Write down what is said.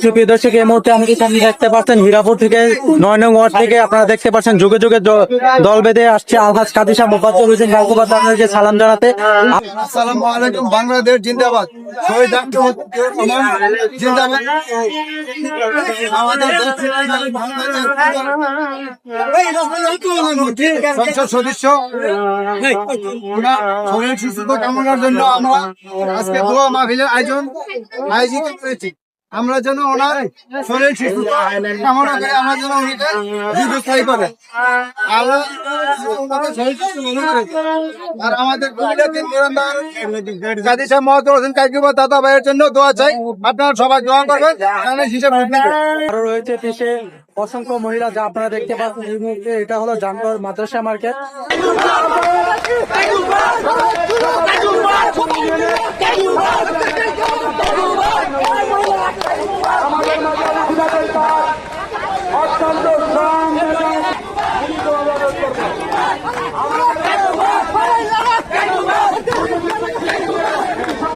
সুপ্রিয় দর্শক, এই মুহূর্তে আমি সামনে দেখতে পাচ্ছেন হীরাপুর থেকে ৯ নং ওয়ার্ড থেকে আপনারা দেখতে পাচ্ছেন যুগে যুগে দল বেঁধে আসছে আলহাজ কাজী শাহ মোফাজ্জল হোসেন কাকুবাদ আপনাদেরকে সালাম জানাতে। আসসালামু আলাইকুম। বাংলাদেশ জিন্দাবাদ, শহীদ জিন্দাবাদ। আমাদের সংসদ সদস্য শরীর সুস্থতা কামনার জন্য আমরা আজকে দোয়া মাহফিলের আয়োজিত করেছি। আমরা যেন ওনার শরীর সুস্থতা কামনা করে আমরা যেন উনিকে দীর্ঘস্থায়ী করে আর আমাদের কাজী শাহ মোফাজ্জল হোসেন কাকুবাদ দাদা ভাইয়ের জন্য দোয়া চাই। আপনারা সবাই দোয়া করবেন। আরো রয়েছে দেশে অসংখ্য মহিলা, যা আপনারা দেখতে পাচ্ছেন এই মুহূর্তে। এটা হলো জামগড় মাদ্রাসা মার্কেট। অত্যন্ত